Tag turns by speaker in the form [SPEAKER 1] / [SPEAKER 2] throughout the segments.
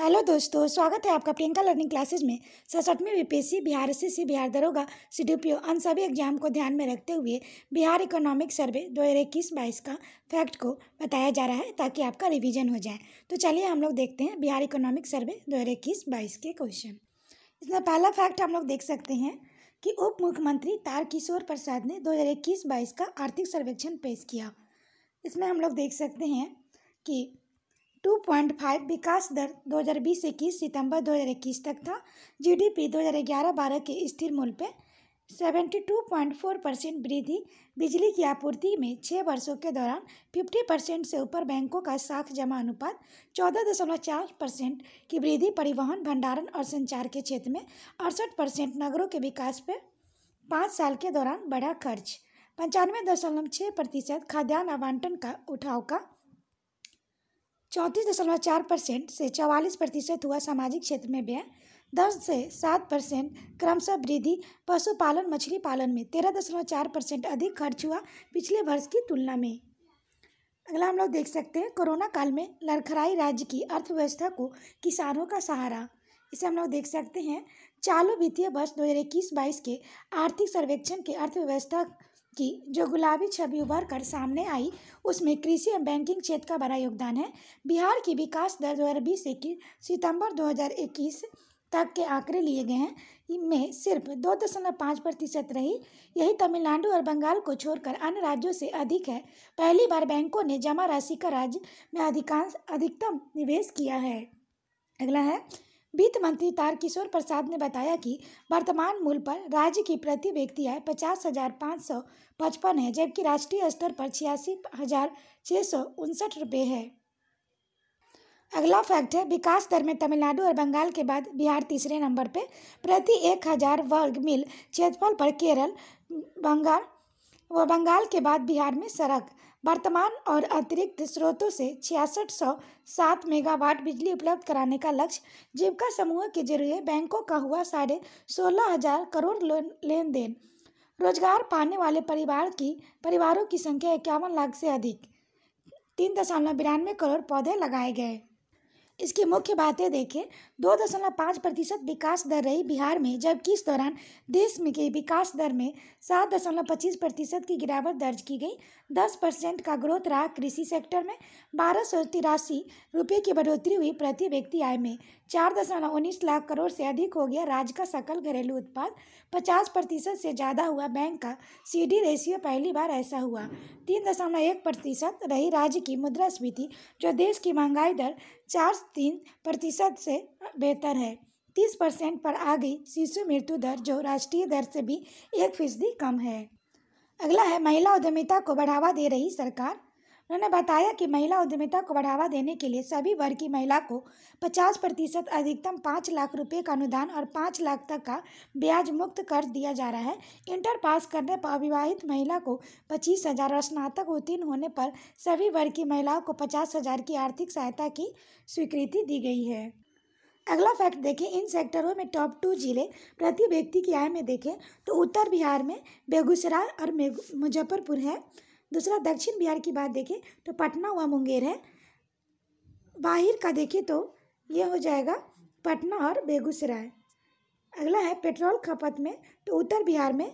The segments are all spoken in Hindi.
[SPEAKER 1] हेलो दोस्तों, स्वागत है आपका प्रियंका लर्निंग क्लासेज में। 67वीं बीपीएससी, बिहार एसएससी, बिहार दरोगा, सीडीपीओ उन सभी एग्जाम को ध्यान में रखते हुए बिहार इकोनॉमिक सर्वे 2021-22 का फैक्ट को बताया जा रहा है ताकि आपका रिवीजन हो जाए। तो चलिए हम लोग देखते हैं बिहार इकोनॉमिक सर्वे 2021-22 के क्वेश्चन। इसमें पहला फैक्ट हम लोग देख सकते हैं कि उप मुख्यमंत्री तारकिशोर प्रसाद ने 2021-22 का आर्थिक सर्वेक्षण पेश किया। इसमें हम लोग देख सकते हैं कि 2.5 विकास दर 2020-21 सितंबर 2021 तक था। जीडीपी 2011-12 के स्थिर मूल्य पे 72.4% वृद्धि। बिजली की आपूर्ति में 6 वर्षों के दौरान 50% से ऊपर बैंकों का साख जमा अनुपात 14.4% की वृद्धि। परिवहन, भंडारण और संचार के क्षेत्र में 68%। नगरों के विकास पर 5 साल के दौरान बढ़ा खर्च। 95.6% खाद्यान्न आवंटन का उठाव का 34.4% से 44% हुआ। सामाजिक क्षेत्र में व्यय 10 से 7% क्रमशः वृद्धि। पशुपालन, मछली पालन में 13.4% अधिक खर्च हुआ पिछले वर्ष की तुलना में। अगला हम लोग देख सकते हैं कोरोना काल में लड़खड़ाई राज्य की अर्थव्यवस्था को किसानों का सहारा। इसे हम लोग देख सकते हैं चालू वित्तीय वर्ष 2021-22 के आर्थिक सर्वेक्षण के अर्थव्यवस्था की जो गुलाबी छवि उभर कर सामने आई उसमें कृषि एवं बैंकिंग क्षेत्र का बड़ा योगदान है। बिहार की विकास दर 2020 सितंबर 2021 तक के आंकड़े लिए गए हैं। इनमें सिर्फ 2.5% रही। यही तमिलनाडु और बंगाल को छोड़कर अन्य राज्यों से अधिक है। पहली बार बैंकों ने जमा राशि का राज्य में अधिकतम निवेश किया है। अगला है वित्त मंत्री तारकिशोर प्रसाद ने बताया कि वर्तमान मूल्य पर राज्य की प्रति व्यक्ति आय 50,555 है, जबकि राष्ट्रीय स्तर पर 86,659 रुपये है। अगला फैक्ट है विकास दर में तमिलनाडु और बंगाल के बाद बिहार तीसरे नंबर पे। प्रति 1000 वर्ग मील क्षेत्रफल पर केरल, बंगाल के बाद बिहार में सड़क। वर्तमान और अतिरिक्त स्रोतों से 6607 मेगावाट बिजली उपलब्ध कराने का लक्ष्य। जीविका समूह के जरिए बैंकों का हुआ 16,500 करोड़ लेन देन। रोजगार पाने वाले परिवारों की संख्या 51 लाख से अधिक। 3.92 करोड़ पौधे लगाए गए। इसकी मुख्य बातें देखें। 2.5% विकास दर रही बिहार में, जबकि इस दौरान देश में के विकास दर में 7.25% की गिरावट दर्ज की गई। 10% का ग्रोथ रहा कृषि सेक्टर में। 1283 रुपये की बढ़ोतरी हुई प्रति व्यक्ति आय में। 4.19 लाख करोड़ से अधिक हो गया राज्य का सकल घरेलू उत्पाद। 50% से ज़्यादा हुआ बैंक का CD रेशियो, पहली बार ऐसा हुआ। 3.1% रही राज्य की मुद्रास्फीति, जो देश की महंगाई दर 4.3% से बेहतर है। 30% पर आ गई शिशु मृत्यु दर, जो राष्ट्रीय दर से भी 1% कम है। अगला है महिला उद्यमिता को बढ़ावा दे रही सरकार। उन्होंने बताया कि महिला उद्यमिता को बढ़ावा देने के लिए सभी वर्ग की महिला को 50% अधिकतम 5 लाख रुपए का अनुदान और 5 लाख तक का ब्याज मुक्त कर्ज दिया जा रहा है। इंटर पास करने पर अविवाहित महिला को 25,000 और स्नातक उत्तीर्ण होने पर सभी वर्ग की महिलाओं को 50,000 की आर्थिक सहायता की स्वीकृति दी गई है। अगला फैक्ट देखें। इन सेक्टरों में टॉप 2 जिले प्रति व्यक्ति की आय में देखें तो उत्तर बिहार में बेगूसराय और मुजफ्फरपुर है। दूसरा दक्षिण बिहार की बात देखें तो पटना व मुंगेर है। बाहर का देखें तो ये हो जाएगा पटना और बेगूसराय। अगला है पेट्रोल खपत में तो उत्तर बिहार में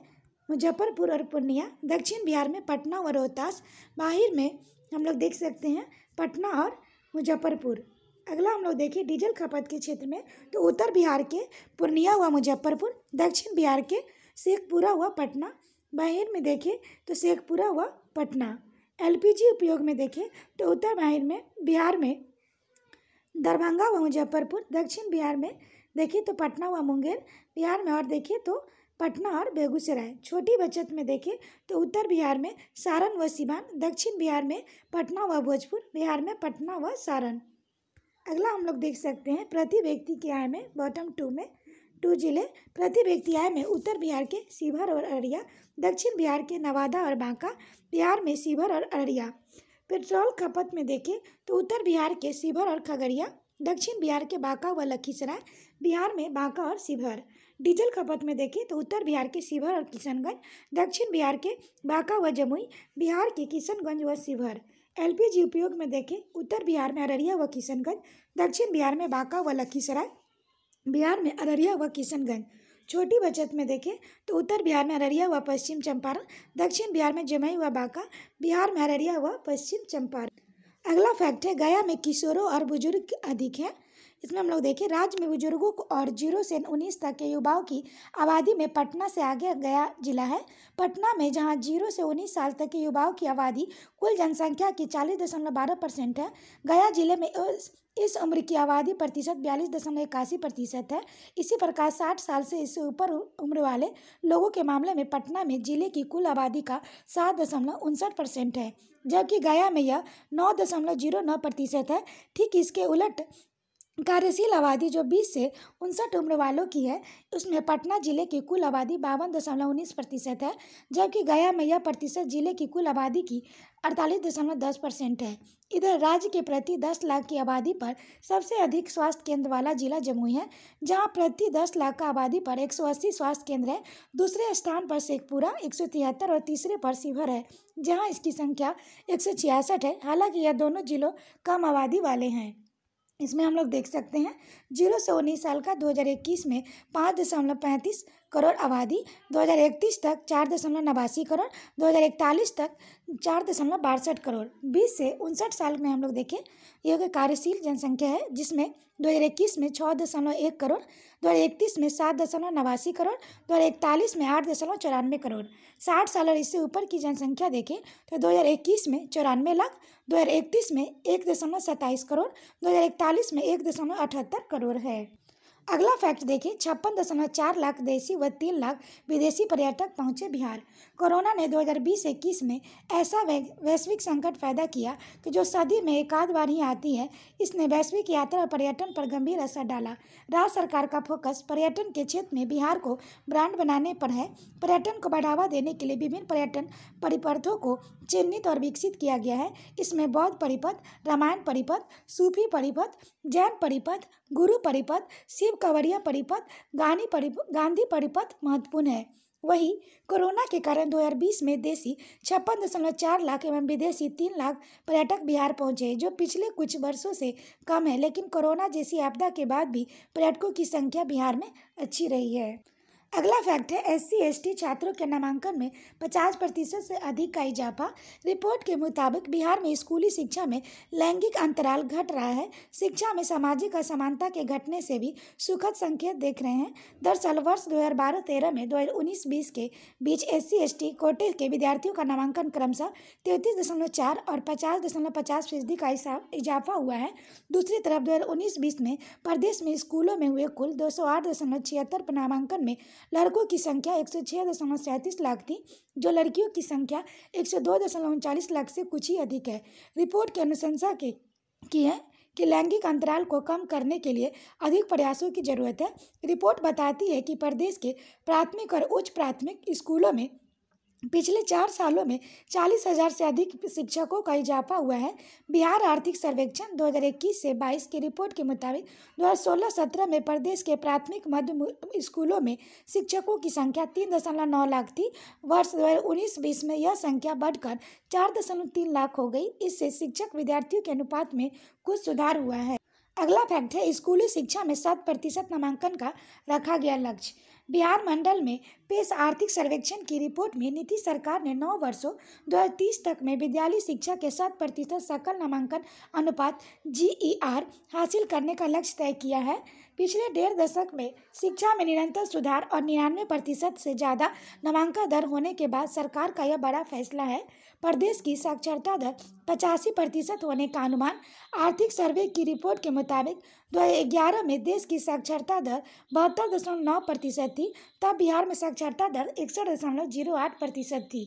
[SPEAKER 1] मुजफ्फरपुर और पूर्णिया, दक्षिण बिहार में पटना व रोहतास, बाहर में हम लोग देख सकते हैं पटना और मुजफ्फरपुर। अगला हम लोग देखें डीजल खपत के क्षेत्र में तो उत्तर बिहार के पूर्णिया व मुजफ्फरपुर, दक्षिण बिहार के शेखपुरा व पटना, बाहर में देखें तो शेखपुरा व पटना। LPG उपयोग में देखें तो उत्तर बिहार में दरभंगा व मुजफ्फरपुर, दक्षिण बिहार में देखें तो पटना व मुंगेर, बिहार में और देखें तो पटना और बेगूसराय। छोटी बचत में देखें तो उत्तर बिहार में सारण व सिवान, दक्षिण बिहार में पटना व भोजपुर, बिहार में पटना व सारण। अगला हम लोग देख सकते हैं प्रति व्यक्ति की आय में बॉटम 2 में 2 जिले प्रति व्यक्ति आय में उत्तर बिहार के शिवहर और अररिया, दक्षिण बिहार के नवादा और बांका, बिहार में शिवहर और अररिया। पेट्रोल खपत में देखें तो उत्तर बिहार के शिवहर और खगड़िया, दक्षिण बिहार के बांका व लखीसराय, बिहार में बांका और शिवहर। डीजल खपत में देखें तो उत्तर बिहार के शिवहर और किशनगंज, दक्षिण बिहार के बांका व जमुई, बिहार के किशनगंज व शिवहर। एलपीजी उपयोग में देखें, उत्तर बिहार में अररिया व किशनगंज, दक्षिण बिहार में बांका व लखीसराय, बिहार में अररिया व किशनगंज। छोटी बचत में देखें तो उत्तर बिहार में अररिया व पश्चिम चंपारण, दक्षिण बिहार में जमुई व बांका, बिहार में अररिया व पश्चिम चंपारण। अगला फैक्ट है, गया में किशोरों और बुजुर्ग अधिक हैं। इसमें हम लोग देखें, राज्य में बुजुर्गों और 0 से 19 तक के युवाओं की आबादी में पटना से आगे गया जिला है। पटना में जहां 0 से 19 साल तक के युवाओं की आबादी कुल जनसंख्या की 40.12% है, गया जिले में इस उम्र की आबादी प्रतिशत 42.81% है। इसी प्रकार 60 साल से इससे ऊपर उम्र वाले लोगों के मामले में पटना में जिले की कुल आबादी का 7.59% है, जबकि गया में यह 9.09% है। ठीक इसके उलट कार्यशील आबादी जो 20 से 59 उम्र वालों की है, उसमें पटना जिले की कुल आबादी 52.19% है, जबकि गया में यह प्रतिशत जिले की कुल आबादी की 48.10% है। इधर राज्य के प्रति 10 लाख की आबादी पर सबसे अधिक स्वास्थ्य केंद्र वाला जिला जमुई है, जहां प्रति 10 लाख का आबादी पर 180 स्वास्थ्य केंद्र है। दूसरे स्थान पर शेखपुरा 173 और तीसरे पर शिवहर है, जहां इसकी संख्या 166 है। हालांकि यह दोनों जिलों कम आबादी वाले हैं। इसमें हम लोग देख सकते हैं, 0 से 19 साल का 2021 में 5.35 करोड़ आबादी, 2031 तक 4.89 करोड़, 2041 तक 4.62 करोड़। 20 से 59 साल में हम लोग देखें, यह कार्यशील जनसंख्या है, जिसमें 2021 में 6.1 करोड़, 2031 में 7.89 करोड़, 2041 में 8.94 करोड़। 60 साल और इससे ऊपर की जनसंख्या देखें तो 2021 में 94 लाख, 2031 में 1.27 करोड़, 2041 में 1.78 करोड़ है। अगला फैक्ट देखिए, 56.4 लाख देशी व 3 लाख विदेशी पर्यटक पहुंचे बिहार। कोरोना ने 2020-21 में ऐसा वैश्विक संकट पैदा किया कि जो सदी में एक आध बार ही आती है। इसने वैश्विक यात्रा और पर्यटन पर गंभीर असर डाला। राज्य सरकार का फोकस पर्यटन के क्षेत्र में बिहार को ब्रांड बनाने पर है। पर्यटन को बढ़ावा देने के लिए विभिन्न पर्यटन परिपथों को चिन्हित और विकसित किया गया है। इसमें बौद्ध परिपथ, रामायण परिपथ, सूफी परिपथ, जैन परिपथ, गुरु परिपथ, शिव कंवरिया परिपथ, गांधी परिपथ महत्वपूर्ण है। वहीं कोरोना के कारण 2020 में देशी 56.4 लाख एवं विदेशी 3 लाख पर्यटक बिहार पहुंचे, जो पिछले कुछ वर्षों से कम है, लेकिन कोरोना जैसी आपदा के बाद भी पर्यटकों की संख्या बिहार में अच्छी रही है। अगला फैक्ट है, SC/ST छात्रों के नामांकन में 50% से अधिक का इजाफा। रिपोर्ट के मुताबिक बिहार में स्कूली शिक्षा में लैंगिक अंतराल घट रहा है। शिक्षा में सामाजिक असमानता के घटने से भी सुखद संकेत देख रहे हैं। दरअसल वर्ष 2012-13 में 2019-20 के बीच SC/ST कोटे के विद्यार्थियों का नामांकन क्रमशः 33.4 और 50.50% का इजाफा हुआ है। दूसरी तरफ 2019-20 में प्रदेश में स्कूलों में हुए कुल 208.76 नामांकन में लड़कों की संख्या 106.37 लाख थी, जो लड़कियों की संख्या 102.39 लाख से कुछ ही अधिक है। रिपोर्ट की अनुशंसा की है कि लैंगिक अंतराल को कम करने के लिए अधिक प्रयासों की जरूरत है। रिपोर्ट बताती है कि प्रदेश के प्राथमिक और उच्च प्राथमिक स्कूलों में पिछले 4 सालों में 40,000 से अधिक शिक्षकों का इजाफा हुआ है। बिहार आर्थिक सर्वेक्षण 2021 से 22 की रिपोर्ट के मुताबिक 2016-17 में प्रदेश के प्राथमिक मध्य स्कूलों में शिक्षकों की संख्या 3.9 लाख थी। वर्ष 2019-20 में यह संख्या बढ़कर 4.3 लाख हो गई। इससे शिक्षक विद्यार्थियों के अनुपात में कुछ सुधार हुआ है। अगला फैक्ट है, स्कूली शिक्षा में 100% नामांकन का रखा गया लक्ष्य। बिहार मंडल में पेश आर्थिक सर्वेक्षण की रिपोर्ट में नीतीश सरकार ने 9 वर्षों 2030 तक में विद्यालय शिक्षा के 100% सकल नामांकन अनुपात GER हासिल करने का लक्ष्य तय किया है। पिछले 1.5 दशक में शिक्षा में निरंतर सुधार और 99% से ज़्यादा नामांकन दर होने के बाद सरकार का यह बड़ा फैसला है। प्रदेश की साक्षरता दर 85% होने का अनुमान। आर्थिक सर्वे की रिपोर्ट के मुताबिक 2011 में देश की साक्षरता दर 72.9% थी, तब बिहार में साक्षरता दर 61.08% थी।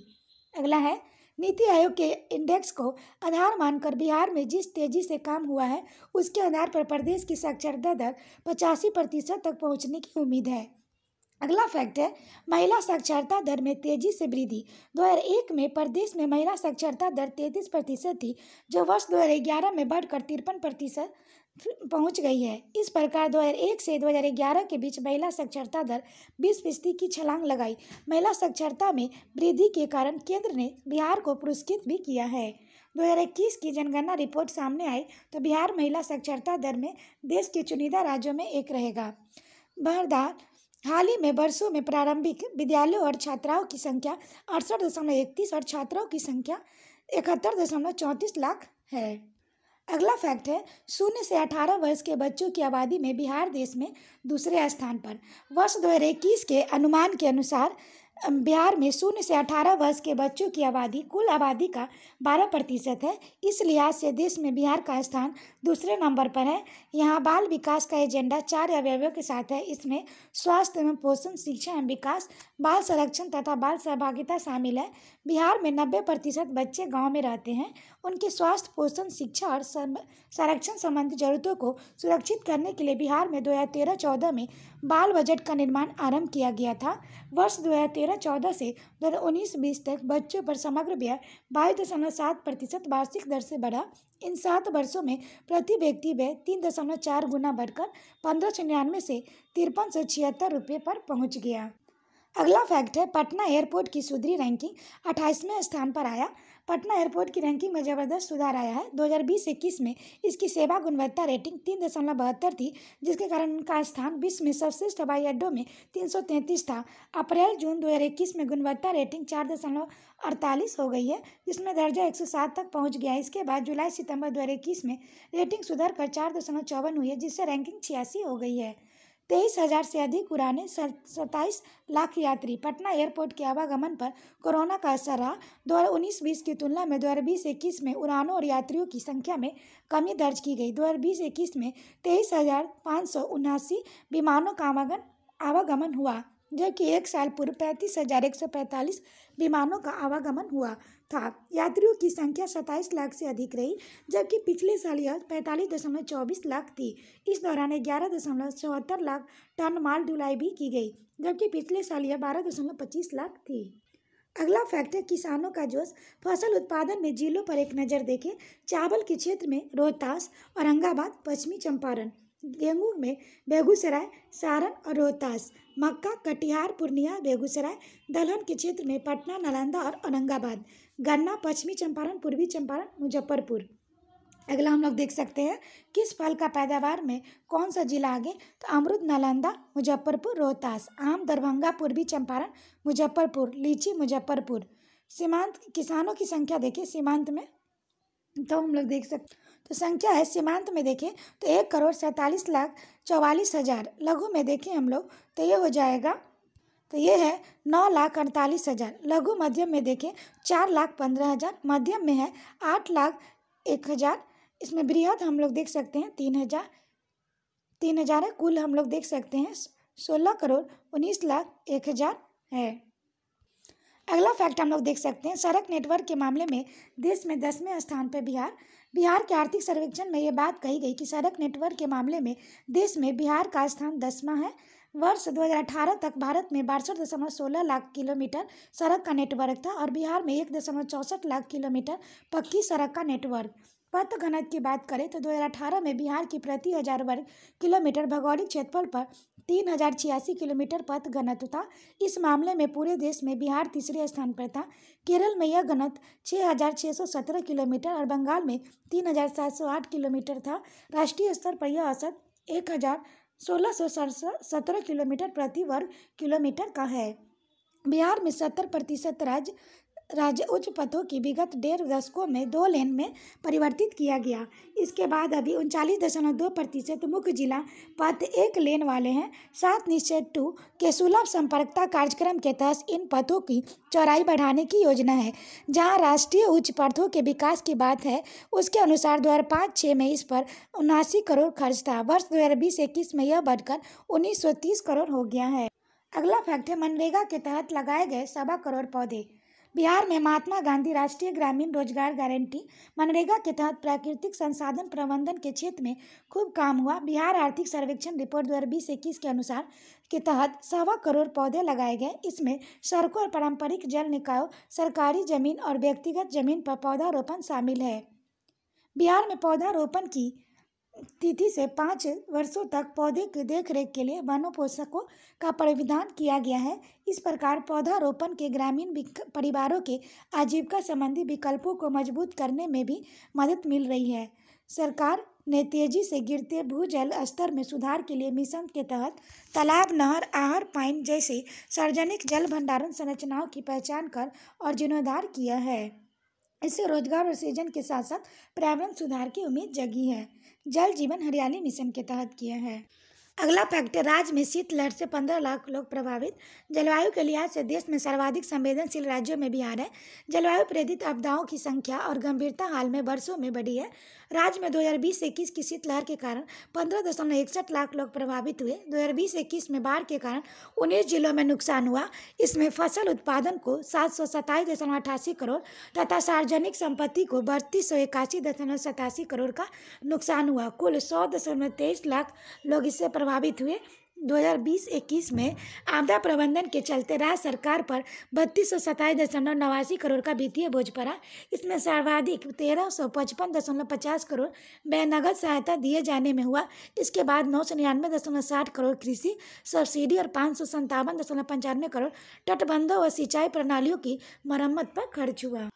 [SPEAKER 1] अगला है, नीति आयोग के इंडेक्स को आधार मानकर बिहार में जिस तेजी से काम हुआ है, उसके आधार पर प्रदेश की साक्षरता दर 85% तक पहुंचने की उम्मीद है। अगला फैक्ट है, महिला साक्षरता दर में तेजी से वृद्धि। 2001 में प्रदेश में महिला साक्षरता दर 33% थी, जो वर्ष 2011 में बढ़कर 53% पहुंच गई है। इस प्रकार 2001 से 2011 के बीच महिला साक्षरता दर 20% की छलांग लगाई। महिला साक्षरता में वृद्धि के कारण केंद्र ने बिहार को पुरस्कृत भी किया है। 2021 की जनगणना रिपोर्ट सामने आई तो बिहार महिला साक्षरता दर में देश के चुनिंदा राज्यों में एक रहेगा। बहरहाल हाल ही में वर्षों में प्रारंभिक विद्यालयों और छात्राओं की संख्या 68.31 और छात्राओं की संख्या 71.34 लाख है। अगला फैक्ट है, 0 से 18 वर्ष के बच्चों की आबादी में बिहार देश में दूसरे स्थान पर। वर्ष 2021 के अनुमान के अनुसार बिहार में 0 से 18 वर्ष के बच्चों की आबादी कुल आबादी का 12% है। इस लिहाज से देश में बिहार का स्थान दूसरे नंबर पर है। यहाँ बाल विकास का एजेंडा 4 अवयवों के साथ है। इसमें स्वास्थ्य एवं पोषण, शिक्षा एवं विकास, बाल संरक्षण तथा बाल सहभागिता शामिल है। बिहार में 90% बच्चे गाँव में रहते हैं। उनके स्वास्थ्य, पोषण, शिक्षा और संरक्षण संबंधी जरूरतों को सुरक्षित करने के लिए बिहार में 2013-14 में बाल बजट का निर्माण आरंभ किया गया था। वर्ष 2013-14 से 2019-20 तक बच्चों पर समग्र व्यय 22.7% वार्षिक दर से बढ़ा। इन 7 वर्षों में प्रति व्यक्ति व्यय 3.4 गुना बढ़कर 1599 से 5376 रुपये पर पहुंच गया। अगला फैक्ट है, पटना एयरपोर्ट की सुधरी रैंकिंग 28वें स्थान पर आया। पटना एयरपोर्ट की रैंकिंग में जबरदस्त सुधार आया है। 2020-21 में इसकी सेवा गुणवत्ता रेटिंग 3.72 थी, जिसके कारण उनका स्थान विश्व में सर्वश्रेष्ठ हवाई अड्डों में 333 था। अप्रैल-जून 2021 में गुणवत्ता रेटिंग 4.48 हो गई है, जिसमें दर्जा 107 तक पहुंच गया है। इसके बाद जुलाई-सितंबर 2021 में रेटिंग सुधर कर 4.54 हुई है, जिससे रैंकिंग 86 हो गई है। 23,000 से अधिक उड़ानें, 27 लाख यात्री। पटना एयरपोर्ट के आवागमन पर कोरोना का असर रहा। 2019-20 की तुलना में 2020-21 में उड़ानों और यात्रियों की संख्या में कमी दर्ज की गई। 2020-21 में 23,579 विमानों का आवागमन हुआ, जबकि एक साल पूर्व 35,145 विमानों का आवागमन हुआ था। यात्रियों की संख्या 27 लाख से अधिक रही, जबकि पिछले साल यह 45.24 लाख थी। इस दौरान 11.74 लाख टन माल ढुलाई भी की गई, जबकि पिछले साल यह 12.25 लाख थी। अगला फैक्ट है, किसानों का जोश। फसल उत्पादन में जिलों पर एक नज़र देखें। चावल के क्षेत्र में रोहतास, औरंगाबाद, पश्चिमी चंपारण। गेहूं में बेगूसराय, सारण और रोहतास। मक्का, कटिहार, पूर्णिया, बेगूसराय। दलहन के क्षेत्र में पटना, नालंदा और औरंगाबाद। गन्ना, पश्चिमी चंपारण, पूर्वी चंपारण, मुजफ्फरपुर। अगला हम लोग देख सकते हैं, किस फल का पैदावार में कौन सा जिला आगे, तो अमरूद नालंदा, मुजफ्फरपुर, रोहतास। आम दरभंगा, पूर्वी चंपारण, मुजफ्फरपुर। लीची मुजफ्फरपुर। सीमांत किसानों की संख्या देखिए सीमांत में, तो हम लोग देख सकते तो संख्या है सीमांत में देखें तो 1,47,44,000। लघु में देखें हम लोग तो ये हो जाएगा, तो ये है 9,48,000। लघु मध्यम में देखें 4,15,000। मध्यम में है 8,01,000। इसमें बृहद हम लोग देख सकते हैं 3,000 है। कुल हम लोग देख सकते हैं 16,19,01,000 है। अगला फैक्ट हम लोग देख सकते हैं, सड़क नेटवर्क के मामले में देश में 10वें स्थान पर बिहार के आर्थिक सर्वेक्षण में ये बात कही गई कि सड़क नेटवर्क के मामले में देश में बिहार का स्थान 10वां है। वर्ष 2018 तक भारत में 62.16 लाख किलोमीटर सड़क का नेटवर्क था और बिहार में 1.64 लाख किलोमीटर पक्की सड़क का नेटवर्क। पथ घनत्व की बात करें तो 2018 में बिहार की प्रति 1000 वर्ग किलोमीटर भौगोलिक क्षेत्रफल पर 3,086 किलोमीटर पथ घनत्व था। इस मामले में पूरे देश में बिहार तीसरे स्थान पर था। केरल में यह घनत्व 6,617 किलोमीटर और बंगाल में 3,708 किलोमीटर था। राष्ट्रीय स्तर पर यह औसत 1,1617 किलोमीटर प्रति वर्ग किलोमीटर का है। बिहार में 70% राज्य उच्च पथों की विगत 1.5 दशकों में 2 लेन में परिवर्तित किया गया। इसके बाद अभी 39.2% मुख्य जिला पथ 1 लेन वाले हैं। 7 निश्चय 2 के सुलभ संपर्कता कार्यक्रम के तहत इन पथों की चौड़ाई बढ़ाने की योजना है। जहां राष्ट्रीय उच्च पथों के विकास की बात है, उसके अनुसार 2005-06 में इस पर 79 करोड़ खर्च था। वर्ष 2020-21 में यह बढ़कर 1930 करोड़ हो गया है। अगला फैक्ट है, मनरेगा के तहत लगाए गए 1.25 करोड़ पौधे। बिहार में महात्मा गांधी राष्ट्रीय ग्रामीण रोजगार गारंटी मनरेगा के तहत प्राकृतिक संसाधन प्रबंधन के क्षेत्र में खूब काम हुआ। बिहार आर्थिक सर्वेक्षण रिपोर्ट 2020-21 के अनुसार के तहत 1.25 करोड़ पौधे लगाए गए। इसमें सड़कों और पारंपरिक जल निकायों, सरकारी जमीन और व्यक्तिगत जमीन पर पौधारोपण शामिल है। बिहार में पौधारोपण की तिथि से 5 वर्षों तक पौधे की देखरेख के लिए वनों पोषकों का प्रावधान किया गया है। इस प्रकार पौधारोपण के ग्रामीण परिवारों के आजीविका संबंधी विकल्पों को मजबूत करने में भी मदद मिल रही है। सरकार ने तेजी से गिरते भूजल स्तर में सुधार के लिए मिशन के तहत तालाब, नहर, आहर, पाइन जैसे सार्वजनिक जल भंडारण संरचनाओं की पहचान कर और जीर्णोद्धार किया है। इससे रोजगार और सृजन के साथ साथ पर्यावरण सुधार की उम्मीद जगी है। जल जीवन हरियाली मिशन के तहत किया है। अगला फैक्ट है, राज्य में शीतलहर से 15 लाख लोग प्रभावित। जलवायु के लिहाज से देश में सर्वाधिक संवेदनशील राज्यों में बिहार है। जलवायु प्रेरित आपदाओं की संख्या और गंभीरता हाल में वर्षों में बढ़ी है। राज्य में 2020-21 की शीतलहर के कारण 15.61 लाख लोग प्रभावित हुए। 2020-21 में बाढ़ के कारण 19 जिलों में नुकसान हुआ। इसमें फसल उत्पादन को 727.88 करोड़ तथा सार्वजनिक संपत्ति को 3281.87 करोड़ का नुकसान हुआ। कुल 100.23 लाख लोग इससे प्रभावित हुए। 2020-21 में आपदा प्रबंधन के चलते राज्य सरकार पर 3227.89 करोड़ का वित्तीय बोझ पड़ा। इसमें सर्वाधिक 1355.50 करोड़ बेनगद सहायता दिए जाने में हुआ। इसके बाद 999.60 करोड़ कृषि सब्सिडी और 557.95 करोड़ तटबंधों व सिंचाई प्रणालियों की मरम्मत पर खर्च हुआ।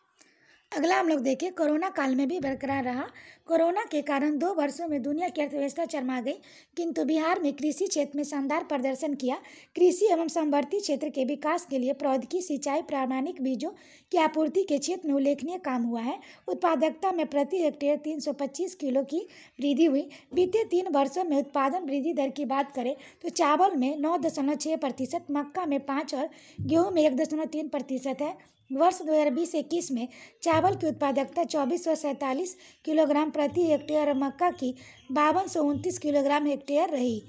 [SPEAKER 1] अगला हम लोग देखें, कोरोना काल में भी बरकरार रहा। कोरोना के कारण 2 वर्षों में दुनिया की अर्थव्यवस्था चरमरा गई, किंतु बिहार में कृषि क्षेत्र में शानदार प्रदर्शन किया। कृषि एवं समवर्ती क्षेत्र के विकास के लिए प्रौद्योगिकी, सिंचाई, प्रामाणिक बीजों की आपूर्ति के क्षेत्र में उल्लेखनीय काम हुआ है। उत्पादकता में प्रति हेक्टेयर 325 किलो की वृद्धि हुई। बीते 3 वर्षों में उत्पादन वृद्धि दर की बात करें तो चावल में 9.6%, मक्का में 5% और गेहूँ में 1.3% है। वर्ष 2020-21 में चावल की उत्पादकता 2447 किलोग्राम प्रति हेक्टेयर और मक्का की 5229 किलोग्राम हेक्टेयर रही।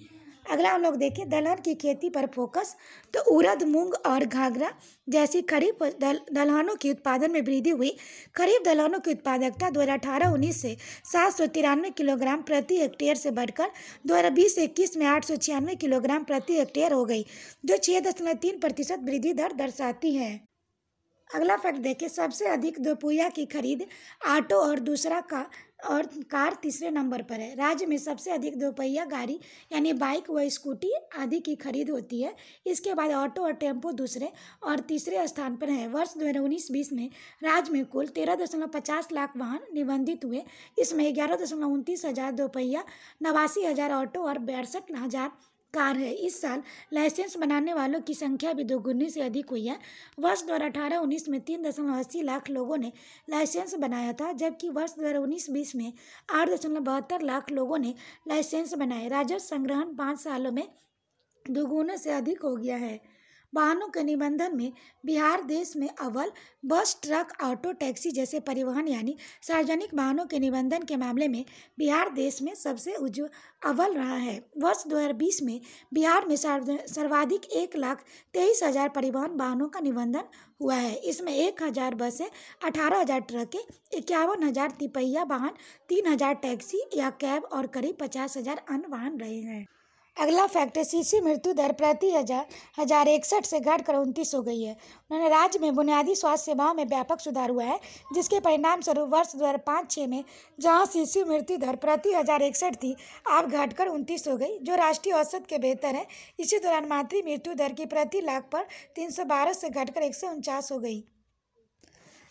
[SPEAKER 1] अगला हम लोग देखें, दलहन की खेती पर फोकस। तो उड़द, मूंग और घाघरा जैसी खरीफ दलहनों की उत्पादन में वृद्धि हुई। खरीफ दलहनों की उत्पादकता 2018-19 से 793 किलोग्राम प्रति हेक्टेयर से बढ़कर 2020-21 में 896 किलोग्राम प्रति हेक्टेयर हो गई, जो 6.3% वृद्धि दर दर्शाती है। अगला फैक्ट देखिए, सबसे अधिक दोपहिया की खरीद ऑटो और कार तीसरे नंबर पर है। राज्य में सबसे अधिक दोपहिया गाड़ी यानी बाइक व स्कूटी आदि की खरीद होती है। इसके बाद ऑटो और टेम्पो दूसरे और तीसरे स्थान पर है। वर्ष 2019-20 में राज्य में कुल 13.50 लाख वाहन निबंधित हुए। इसमें 11.29 हज़ार दोपहिया, 89,000 ऑटो और 62,000 कार है। इस साल लाइसेंस बनाने वालों की संख्या भी दोगुनी से अधिक हुई है। वर्ष 2018-19 में 3.80 लाख लोगों ने लाइसेंस बनाया था, जबकि वर्ष 2019-20 में 8.72 लाख लोगों ने लाइसेंस बनाए। राजस्व संग्रहण 5 सालों में दोगुने से अधिक हो गया है। वाहनों के निबंधन में बिहार देश में अव्वल। बस, ट्रक, ऑटो, टैक्सी जैसे परिवहन यानी सार्वजनिक वाहनों के निबंधन के मामले में बिहार देश में सबसे अव्वल रहा है। वर्ष 2020 में बिहार में सर्वाधिक 1,23,000 परिवहन वाहनों का निबंधन हुआ है। इसमें 1,000 बसें, 18,000 ट्रकें, 51,000 तिपहिया वाहन, 3,000 टैक्सी या कैब और करीब 50,000 अन्य वाहन रहे हैं। अगला फैक्ट है, शिशु मृत्यु दर प्रति 1,061 से घटकर 29 हो गई है। उन्होंने राज्य में बुनियादी स्वास्थ्य सेवाओं में व्यापक सुधार हुआ है, जिसके परिणाम स्वरूप वर्ष 2005-06 में जहां शिशु मृत्यु दर प्रति 1,061 थी, अब घटकर 29 हो गई, जो राष्ट्रीय औसत के बेहतर है। इसी दौरान मातृ मृत्यु दर की प्रति लाख पर 312 से घटकर 149 हो गई।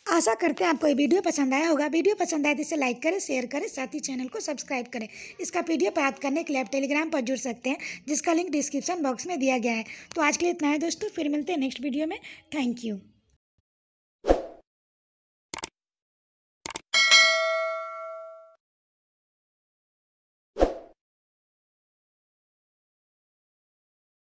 [SPEAKER 1] आशा करते हैं आपको ये वीडियो पसंद आया होगा। वीडियो पसंद आए तो इसे लाइक करें, शेयर करें, साथ ही चैनल को सब्सक्राइब करें। इसका PDF प्राप्त करने के लिए आप टेलीग्राम पर जुड़ सकते हैं, जिसका लिंक डिस्क्रिप्शन बॉक्स में दिया गया है। तो आज के लिए इतना है दोस्तों, फिर मिलते हैं नेक्स्ट वीडियो में। Thank you.